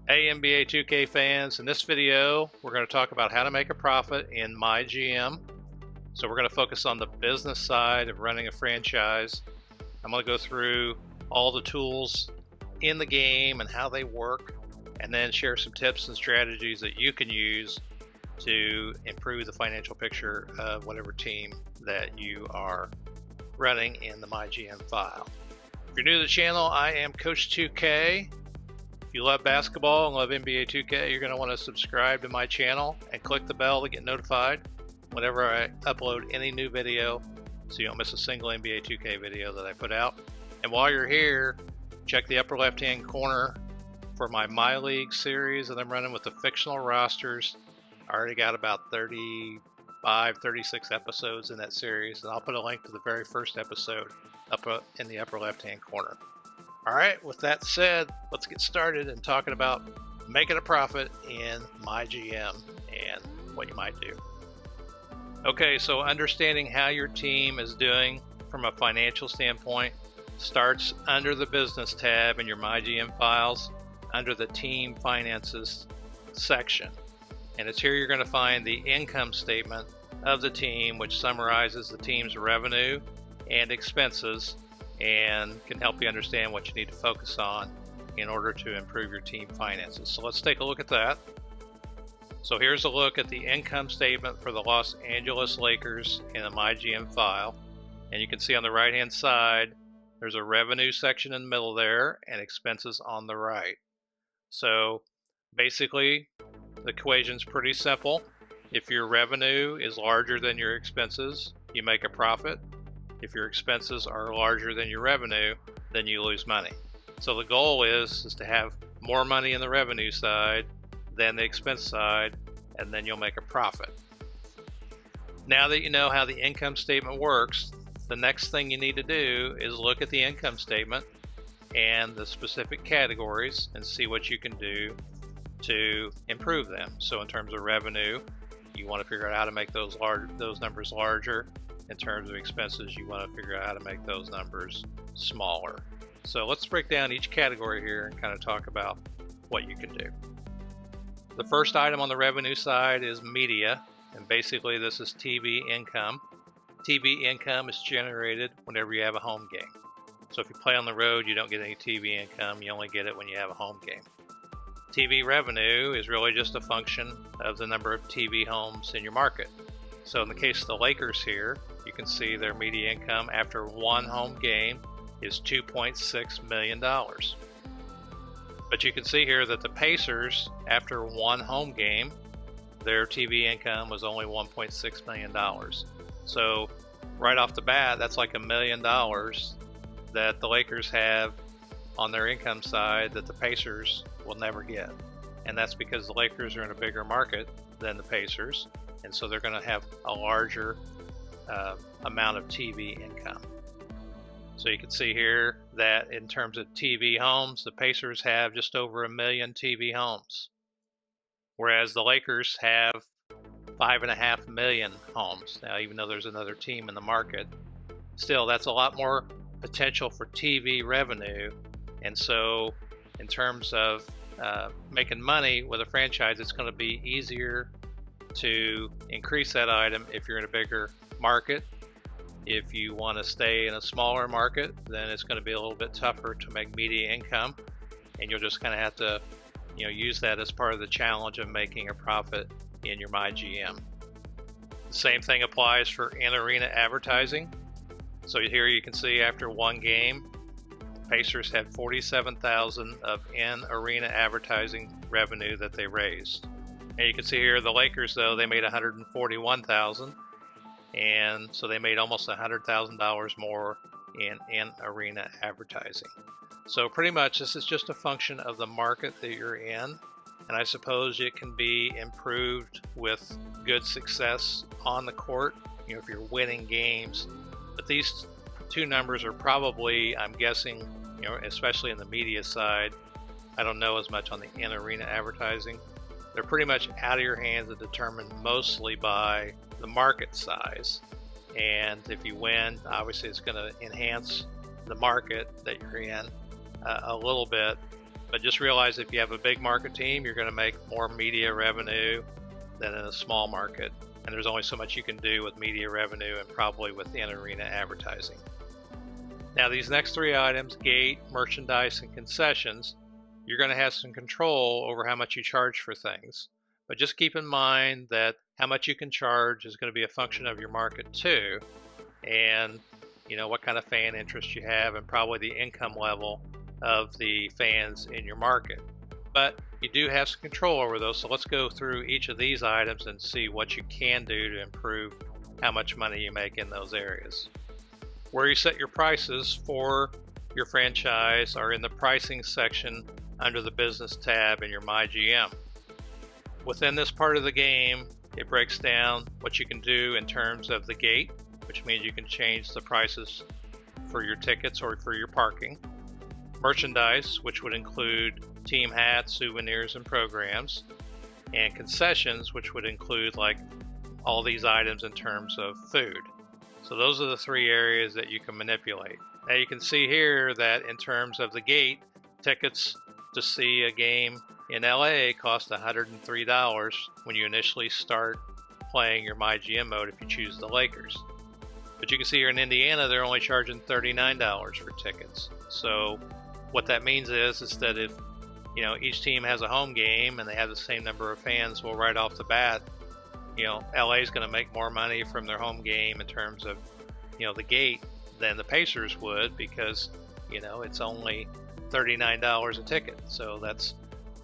Hey NBA 2K fans, in this video we're going to talk about how to make a profit in MyGM. So we're going to focus on the business side of running a franchise. I'm going to go through all the tools in the game and how they work, and then share some tips and strategies that you can use to improve the financial picture of whatever team that you are running in the MyGM file. If you're new to the channel, I am Coach 2K. If you love basketball and love NBA 2K, you're going to want to subscribe to my channel and click the bell to get notified whenever I upload any new video so you don't miss a single NBA 2K video that I put out. And while you're here, check the upper left hand corner for my League series that I'm running with the fictional rosters. I already got about 35, 36 episodes in that series, and I'll put a link to the very first episode up in the upper left hand corner. All right, with that said, let's get started and talking about making a profit in MyGM and what you might do. Okay, so understanding how your team is doing from a financial standpoint starts under the business tab in your MyGM files under the team finances section. And it's here you're going to find the income statement of the team, which summarizes the team's revenue and expenses and can help you understand what you need to focus on in order to improve your team finances. So let's take a look at that. So here's a look at the income statement for the Los Angeles Lakers in the MyGM file. And you can see on the right hand side, there's a revenue section in the middle there and expenses on the right. So basically, the equation's pretty simple. If your revenue is larger than your expenses, you make a profit. If your expenses are larger than your revenue, then you lose money. So the goal is to have more money in the revenue side than the expense side, and then you'll make a profit. Now that you know how the income statement works, the next thing you need to do is look at the income statement and the specific categories and see what you can do to improve them. So in terms of revenue, you want to figure out how to make those numbers larger. In terms of expenses, you want to figure out how to make those numbers smaller. So let's break down each category here and kind of talk about what you can do. The first item on the revenue side is media, and basically this is TV income. TV income is generated whenever you have a home game. So if you play on the road, you don't get any TV income. You only get it when you have a home game. TV revenue is really just a function of the number of TV homes in your market. So in the case of the Lakers here, you can see their media income after one home game is $2.6 million. But you can see here that the Pacers, after one home game, their TV income was only $1.6 million. So right off the bat, that's like $1 million that the Lakers have on their income side that the Pacers will never get. And that's because the Lakers are in a bigger market than the Pacers, and so they're going to have a larger amount of TV income. So you can see here that in terms of TV homes, the Pacers have just over 1 million TV homes, whereas the Lakers have 5.5 million homes. Now, even though there's another team in the market, still that's a lot more potential for TV revenue. And so in terms of making money with a franchise, it's going to be easier to increase that item if you're in a bigger market. If you want to stay in a smaller market, then it's going to be a little bit tougher to make media income, and you'll just kind of have to use that as part of the challenge of making a profit in your MyGM. The same thing applies for in-arena advertising. So here you can see after one game, Pacers had $47,000 of in-arena advertising revenue that they raised. And you can see here the Lakers, though, they made $141,000, and so they made almost $100,000 more in arena advertising. So pretty much this is just a function of the market that you're in, and I suppose it can be improved with good success on the court, if you're winning games. But these two numbers are probably, I'm guessing, especially in the media side, I don't know as much on the in-arena advertising. They're pretty much out of your hands and determined mostly by the market size. And if you win, obviously it's going to enhance the market that you're in a little bit. But just realize if you have a big market team, you're going to make more media revenue than in a small market. And there's only so much you can do with media revenue and probably with in-arena advertising. Now these next three items, gate, merchandise, and concessions, you're going to have some control over how much you charge for things. But just keep in mind that how much you can charge is going to be a function of your market too, and what kind of fan interest you have, and probably the income level of the fans in your market. But you do have some control over those, so let's go through each of these items and see what you can do to improve how much money you make in those areas. Where you set your prices for your franchise are in the pricing section under the business tab in your MyGM. Within this part of the game, it breaks down what you can do in terms of the gate, which means you can change the prices for your tickets or for your parking. Merchandise, which would include team hats, souvenirs, and programs. And concessions, which would include like all these items in terms of food. So those are the three areas that you can manipulate. Now you can see here that in terms of the gate, tickets to see a game in LA cost $103 when you initially start playing your MyGM mode if you choose the Lakers. But you can see here in Indiana, they're only charging $39 for tickets. So what that means is that if each team has a home game and they have the same number of fans, well, right off the bat, LA is going to make more money from their home game in terms of the gate than the Pacers would, because it's only $39 a ticket. So that's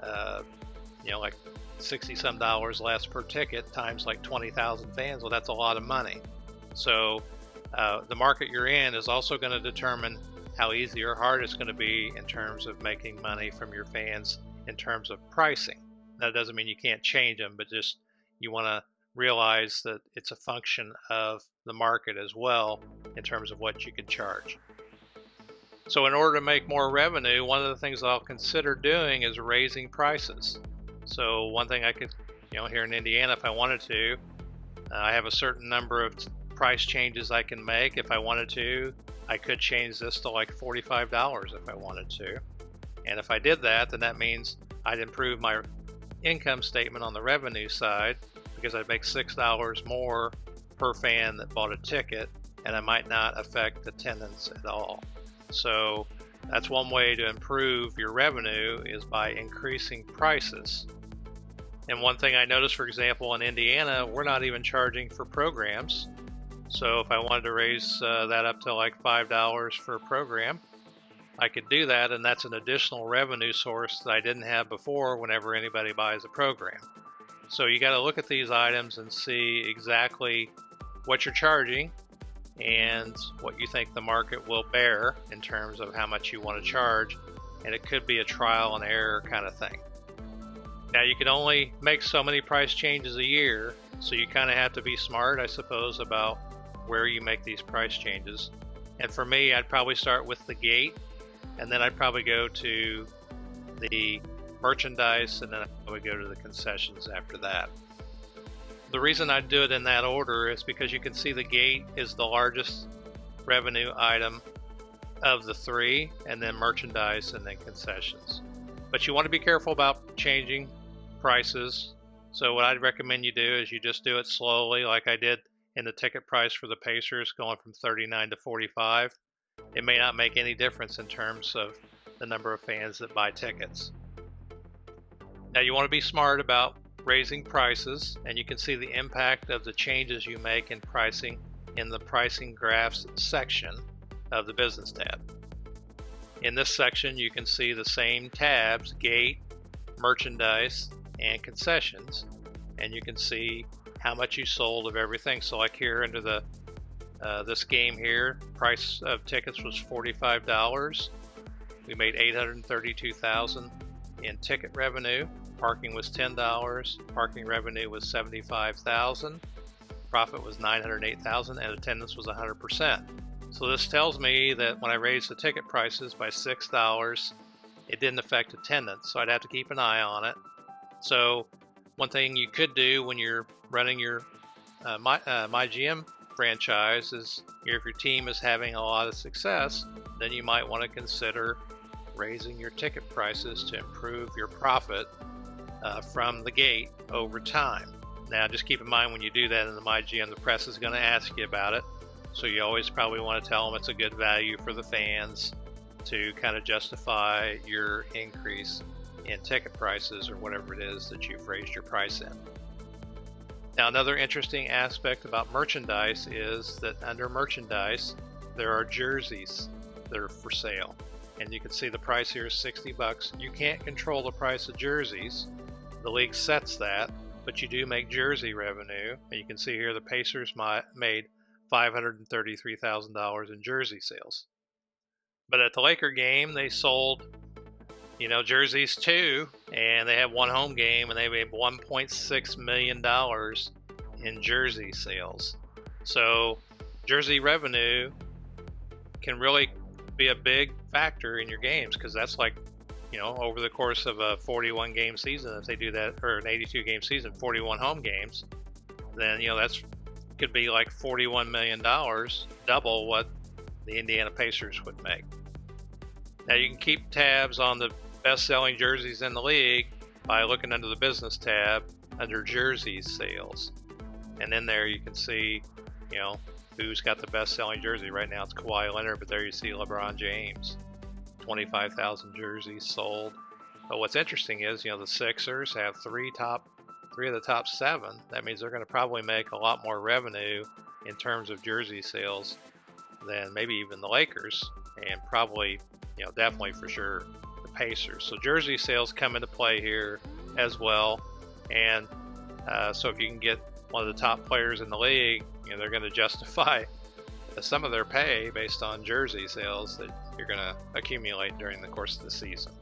like $60 some less per ticket times like 20,000 fans. Well, that's a lot of money. So the market you're in is also going to determine how easy or hard it's going to be in terms of making money from your fans in terms of pricing. That doesn't mean you can't change them, but just you want to realize that it's a function of the market as well in terms of what you can charge. So in order to make more revenue, one of the things I'll consider doing is raising prices. So one thing I could, here in Indiana, if I wanted to, I have a certain number of price changes I can make. If I wanted to, I could change this to like $45 if I wanted to. And if I did that, then that means I'd improve my income statement on the revenue side, because I'd make $6 more per fan that bought a ticket, and I might not affect attendance at all. So that's one way to improve your revenue, is by increasing prices. And one thing I noticed, for example, in Indiana, we're not even charging for programs. So if I wanted to raise that up to like $5 for a program, I could do that, and that's an additional revenue source that I didn't have before whenever anybody buys a program. So you got to look at these items and see exactly what you're charging and what you think the market will bear in terms of how much you want to charge, and it could be a trial and error kind of thing. Now you can only make so many price changes a year, so you kind of have to be smart, I suppose, about where you make these price changes. And for me, I'd probably start with the gate, and then I'd probably go to the merchandise, and then I'd probably go to the concessions after that. The reason I do it in that order is because you can see the gate is the largest revenue item of the three, and then merchandise, and then concessions. But you want to be careful about changing prices. So what I'd recommend you do is you just do it slowly, like I did in the ticket price for the Pacers, going from 39 to 45. It may not make any difference in terms of the number of fans that buy tickets. Now you want to be smart about raising prices, and you can see the impact of the changes you make in pricing in the pricing graphs section of the business tab. In this section, you can see the same tabs: gate, merchandise, and concessions, and you can see how much you sold of everything. So like here under the this game here, price of tickets was $45. We made $832,000 in ticket revenue. Parking was $10. Parking revenue was $75,000. Profit was $908,000, and attendance was 100%. So this tells me that when I raised the ticket prices by $6, it didn't affect attendance. So I'd have to keep an eye on it. So one thing you could do when you're running your MyGM franchise is, if your team is having a lot of success, then you might want to consider raising your ticket prices to improve your profit from the gate over time. Now, just keep in mind when you do that in the MyGM, the press is going to ask you about it. So you always probably want to tell them it's a good value for the fans to kind of justify your increase in ticket prices or whatever it is that you've raised your price in. Now, another interesting aspect about merchandise is that under merchandise, there are jerseys that are for sale. And you can see the price here is $60. You can't control the price of jerseys. The league sets that, but you do make jersey revenue. And you can see here the Pacers made $533,000 in jersey sales. But at the Laker game, they sold, jerseys too, and they had one home game, and they made $1.6 million in jersey sales. So jersey revenue can really be a big factor in your games, because that's like, over the course of a 41 game season, if they do that, or an 82 game season, 41 home games, then that's could be like $41 million, double what the Indiana Pacers would make. Now you can keep tabs on the best-selling jerseys in the league by looking under the business tab under jerseys sales. And in there you can see, who's got the best-selling jersey. Right now it's Kawhi Leonard, but there you see LeBron James. 25,000 jerseys sold. But what's interesting is, the Sixers have three of the top 7. That means they're going to probably make a lot more revenue in terms of jersey sales than maybe even the Lakers, and probably, definitely for sure the Pacers. So jersey sales come into play here as well. And so if you can get one of the top players in the league, they're going to justify some of their pay based on jersey sales that you're going to accumulate during the course of the season.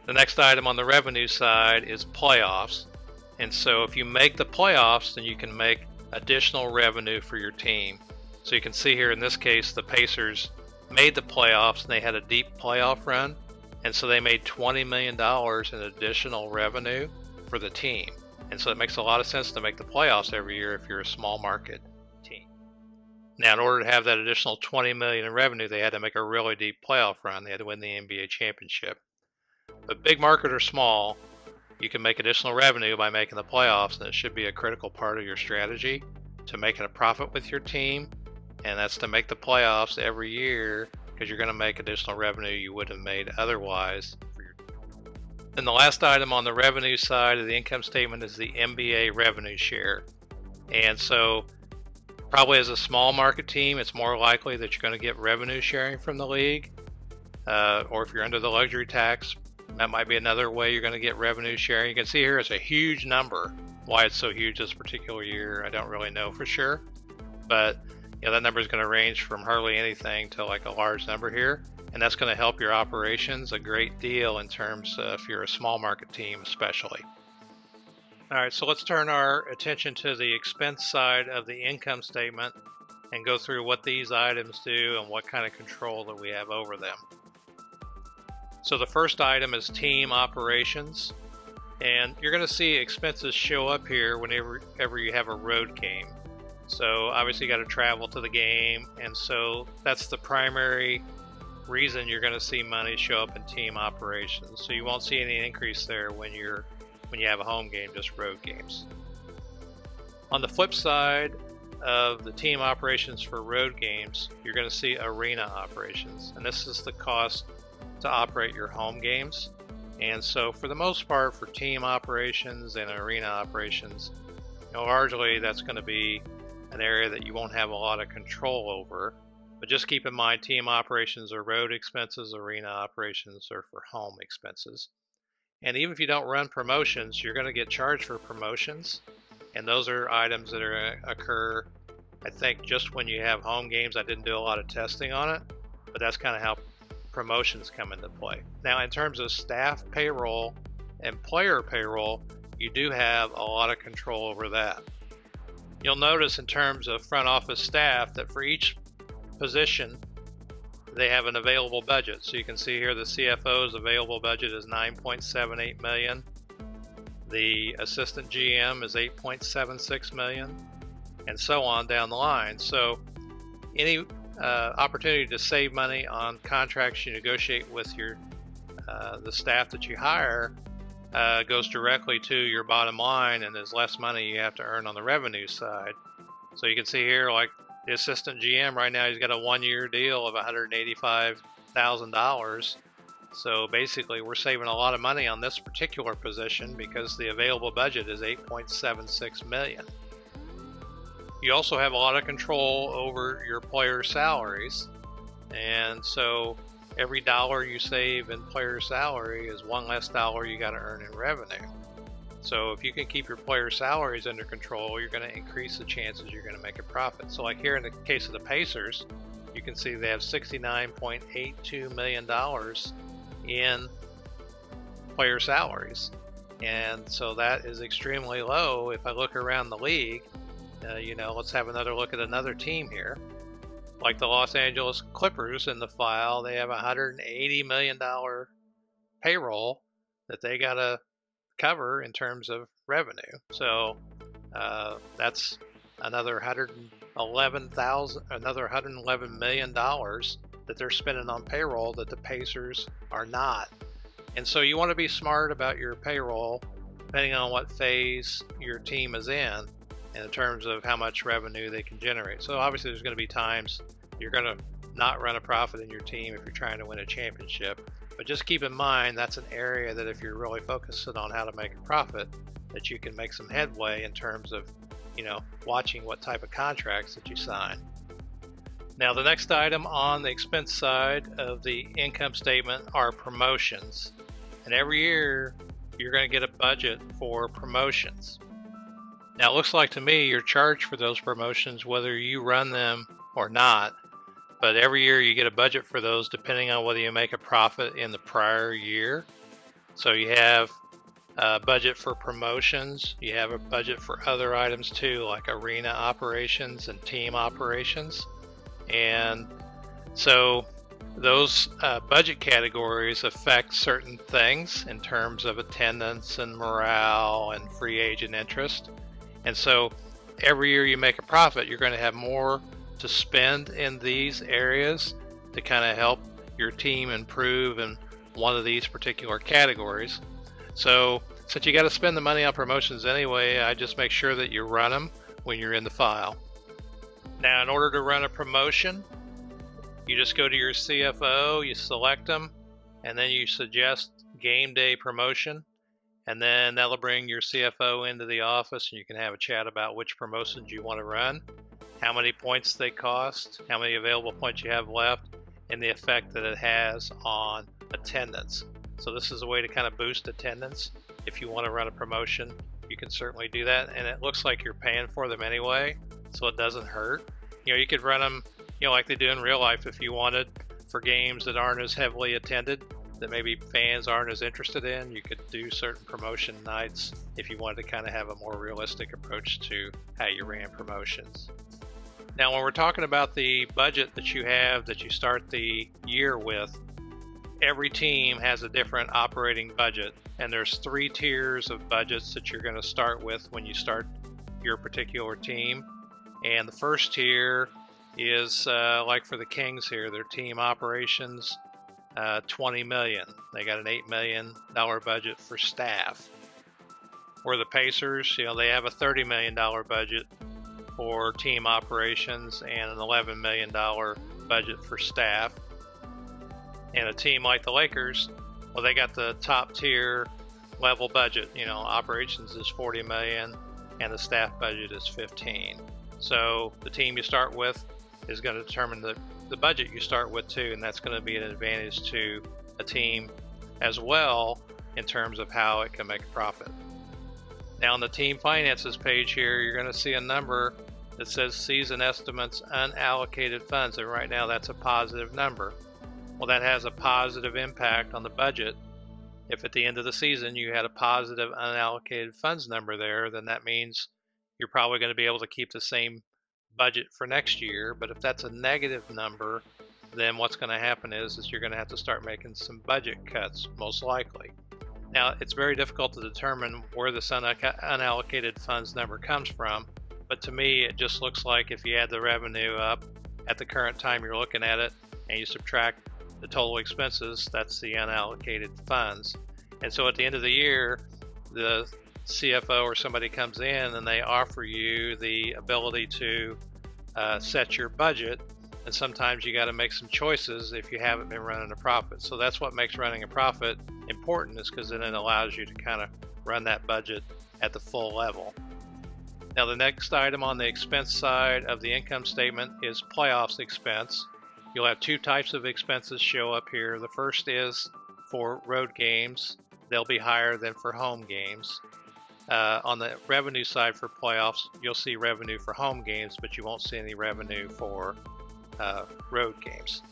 The next item on the revenue side is playoffs. And so if you make the playoffs, then you can make additional revenue for your team. So you can see here in this case, the Pacers made the playoffs and they had a deep playoff run. And so they made $20 million in additional revenue for the team. And so it makes a lot of sense to make the playoffs every year if you're a small market team. Now, in order to have that additional $20 million in revenue, they had to make a really deep playoff run. They had to win the NBA championship. But big market or small, you can make additional revenue by making the playoffs, and it should be a critical part of your strategy to making a profit with your team. And that's to make the playoffs every year, because you're going to make additional revenue you would have made otherwise. And the last item on the revenue side of the income statement is the NBA revenue share. And so probably as a small market team, it's more likely that you're going to get revenue sharing from the league. Or if you're under the luxury tax, that might be another way you're going to get revenue sharing. You can see here it's a huge number. Why it's so huge this particular year, I don't really know for sure. But that number is going to range from hardly anything to like a large number here. And that's going to help your operations a great deal in terms of if you're a small market team especially. All right, so let's turn our attention to the expense side of the income statement and go through what these items do and what kind of control that we have over them. So the first item is team operations. And you're going to see expenses show up here whenever you have a road game. So obviously you got to travel to the game, and so that's the primary reason you're going to see money show up in team operations. So you won't see any increase there when you have a home game, just road games. On the flip side of the team operations for road games, you're going to see arena operations, and this is the cost to operate your home games. And so for the most part, for team operations and arena operations, largely that's going to be an area that you won't have a lot of control over. But just keep in mind, team operations are road expenses, arena operations are for home expenses. And even if you don't run promotions, you're going to get charged for promotions. And those are items that are going to occur, I think, just when you have home games. I didn't do a lot of testing on it, but that's kind of how promotions come into play. Now, in terms of staff payroll and player payroll, you do have a lot of control over that. You'll notice in terms of front office staff that for each position, they have an available budget. So you can see here the CFO's available budget is $9.78 million. The assistant GM is $8.76 million, and so on down the line. So any opportunity to save money on contracts you negotiate with your the staff that you hire goes directly to your bottom line, and there's less money you have to earn on the revenue side. So you can see here, like the assistant GM right now, he's got a 1-year deal of $185,000. So basically we're saving a lot of money on this particular position because the available budget is $8.76 million. You also have a lot of control over your player salaries, and so every dollar you save in player salary is one less dollar you got to earn in revenue. So if you can keep your player salaries under control, you're going to increase the chances you're going to make a profit. So like here in the case of the Pacers, you can see they have $69.82 million in player salaries. And so that is extremely low. If I look around the league, let's have another look at another team here. Like the Los Angeles Clippers in the file, they have a $180 million payroll that they got to cover in terms of revenue. So that's another $111 million that they're spending on payroll that the Pacers are not. And so you want to be smart about your payroll depending on what phase your team is in terms of how much revenue they can generate. So obviously there's going to be times you're going to not run a profit in your team if you're trying to win a championship. But just keep in mind that's an area that if you're really focusing on how to make a profit, that you can make some headway in terms of, watching what type of contracts that you sign. Now the next item on the expense side of the income statement are promotions. And every year you're going to get a budget for promotions. Now it looks like to me you're charged for those promotions whether you run them or not, but every year you get a budget for those depending on whether you make a profit in the prior year. So you have a budget for promotions, you have a budget for other items too, like arena operations and team operations. And so those budget categories affect certain things in terms of attendance and morale and free agent interest. And so every year you make a profit, you're going to have more to spend in these areas to kind of help your team improve in one of these particular categories. So since you got to spend the money on promotions anyway, I just make sure that you run them when you're in the file. Now in order to run a promotion, you just go to your CFO, you select them, and then you suggest game day promotion. And then that'll bring your CFO into the office and you can have a chat about which promotions you want to run, how many points they cost, how many available points you have left, and the effect that it has on attendance. So this is a way to kind of boost attendance. If you want to run a promotion, you can certainly do that. And it looks like you're paying for them anyway, so it doesn't hurt. You could run them, like they do in real life if you wanted for games that aren't as heavily attended, that maybe fans aren't as interested in. You could do certain promotion nights if you wanted to kind of have a more realistic approach to how you ran promotions. Now when we're talking about the budget that you have that you start the year with, every team has a different operating budget, and there's 3 tiers of budgets that you're going to start with when you start your particular team. And the first tier is like for the Kings here, their team operations, $20 million. They got an $8 million budget for staff. Or the Pacers, they have a $30 million budget for team operations and an $11 million budget for staff. And a team like the Lakers, well, they got the top tier level budget. Operations is $40 million and the staff budget is $15. So the team you start with is going to determine the budget you start with too, and that's going to be an advantage to a team as well in terms of how it can make a profit. Now on the team finances page here, you're going to see a number that says season estimates unallocated funds, and right now that's a positive number. Well, that has a positive impact on the budget. If at the end of the season you had a positive unallocated funds number there, then that means you're probably going to be able to keep the same budget for next year. But if that's a negative number, then what's going to happen is you're going to have to start making some budget cuts, most likely. Now, it's very difficult to determine where this unallocated funds number comes from, but to me, it just looks like if you add the revenue up at the current time you're looking at it, and you subtract the total expenses, that's the unallocated funds. And so at the end of the year, the CFO or somebody comes in and they offer you the ability to set your budget. And sometimes you got to make some choices if you haven't been running a profit. So that's what makes running a profit important, is because then it allows you to kind of run that budget at the full level. Now the next item on the expense side of the income statement is playoffs expense. You'll have two types of expenses show up here. The first is for road games. They'll be higher than for home games. On the revenue side for playoffs, you'll see revenue for home games, but you won't see any revenue for road games.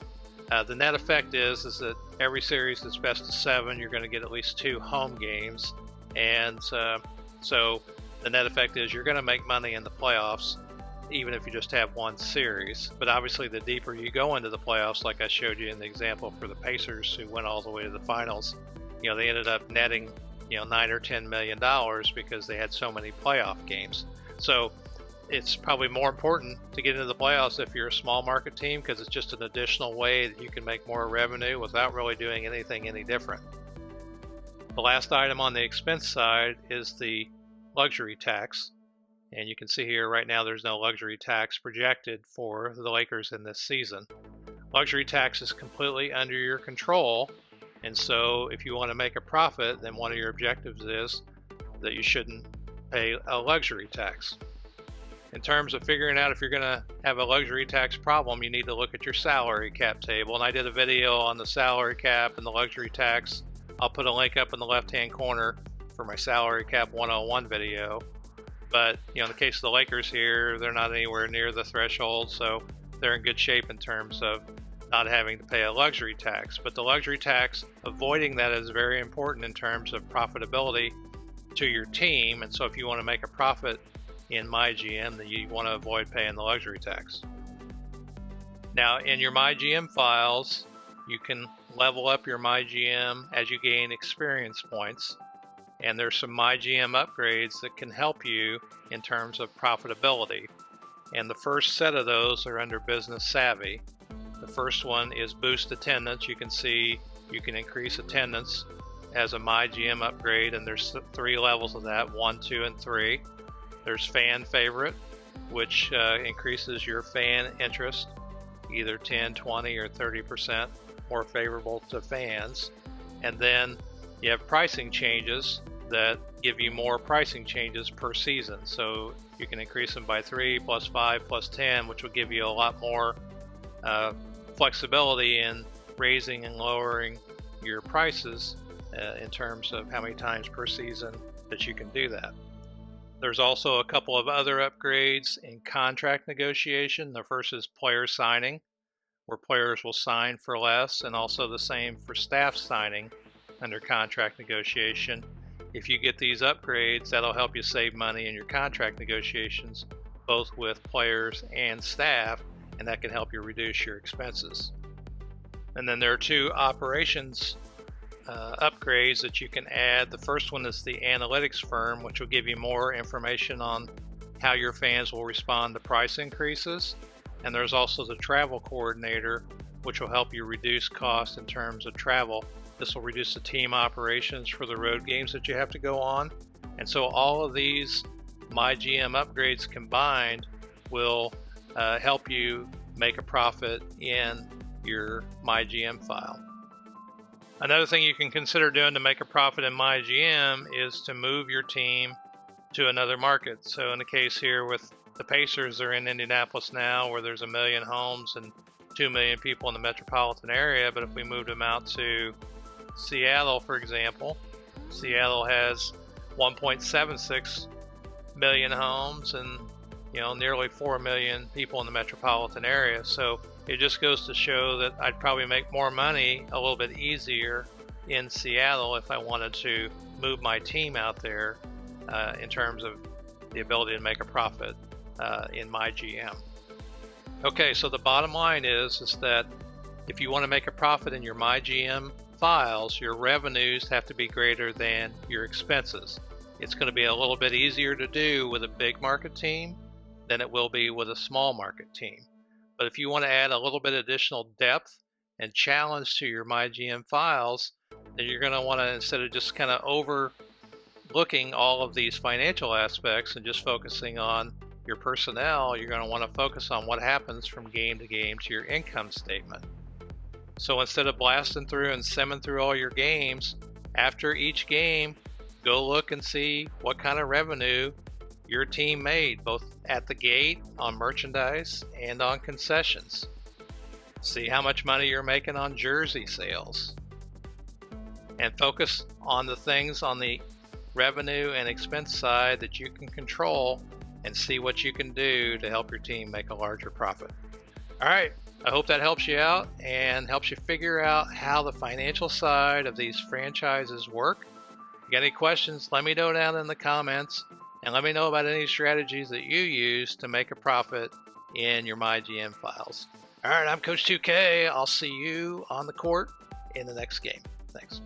The net effect is that every series that's best of 7, you're going to get at least 2 home games, and so the net effect is you're going to make money in the playoffs even if you just have one series. But obviously the deeper you go into the playoffs, like I showed you in the example for the Pacers who went all the way to the finals, they ended up netting $9 or $10 million because they had so many playoff games. So it's probably more important to get into the playoffs if you're a small market team, because it's just an additional way that you can make more revenue without really doing anything any different. The last item on the expense side is the luxury tax. And you can see here right now there's no luxury tax projected for the Lakers in this season. Luxury tax is completely under your control, and so if you want to make a profit, then one of your objectives is that you shouldn't pay a luxury tax. In terms of figuring out if you're going to have a luxury tax problem, you need to look at your salary cap table. And I did a video on the salary cap and the luxury tax. I'll put a link up in the left-hand corner for my salary cap 101 video. But in the case of the Lakers here, they're not anywhere near the threshold, so they're in good shape in terms of not having to pay a luxury tax. But the luxury tax, avoiding that is very important in terms of profitability to your team. And so if you want to make a profit in MyGM, then you want to avoid paying the luxury tax. Now in your MyGM files, you can level up your MyGM as you gain experience points. And there's some MyGM upgrades that can help you in terms of profitability. And the first set of those are under Business Savvy. The first one is Boost Attendance. You can see you can increase attendance as a MyGM upgrade, and there's 3 levels of that, 1, 2, and 3. There's Fan Favorite, which increases your fan interest, either 10, 20, or 30% more favorable to fans. And then you have pricing changes that give you more pricing changes per season. So you can increase them by 3, plus 5, plus 10, which will give you a lot more flexibility in raising and lowering your prices in terms of how many times per season that you can do that. There's also a couple of other upgrades in contract negotiation. The first is player signing, where players will sign for less, and also the same for staff signing under contract negotiation. If you get these upgrades, that'll help you save money in your contract negotiations, both with players and staff, and that can help you reduce your expenses. And then there are 2 operations upgrades that you can add. The first one is the analytics firm, which will give you more information on how your fans will respond to price increases. And there's also the travel coordinator, which will help you reduce costs in terms of travel. This will reduce the team operations for the road games that you have to go on. And so all of these MyGM upgrades combined will help you make a profit in your MyGM file. Another thing you can consider doing to make a profit in MyGM is to move your team to another market. So in the case here with the Pacers, they're in Indianapolis now, where there's 1 million homes and 2 million people in the metropolitan area. But if we moved them out to Seattle, for example, Seattle has 1.76 million homes and nearly 4 million people in the metropolitan area. So it just goes to show that I'd probably make more money a little bit easier in Seattle if I wanted to move my team out there in terms of the ability to make a profit in MyGM. Okay, so the bottom line is that if you want to make a profit in your MyGM files, your revenues have to be greater than your expenses. It's going to be a little bit easier to do with a big market team than it will be with a small market team. But if you want to add a little bit additional depth and challenge to your MyGM files, then you're going to want to, instead of just kind of overlooking all of these financial aspects and just focusing on your personnel, you're going to want to focus on what happens from game to game to your income statement. So instead of blasting through and simming through all your games, after each game, go look and see what kind of revenue your team made, both at the gate, on merchandise, and on concessions. See how much money you're making on jersey sales. And focus on the things on the revenue and expense side that you can control, and see what you can do to help your team make a larger profit. All right, I hope that helps you out and helps you figure out how the financial side of these franchises work. If you got any questions, let me know down in the comments, and let me know about any strategies that you use to make a profit in your MyGM files. All right, I'm Coach 2K. I'll see you on the court in the next game. Thanks.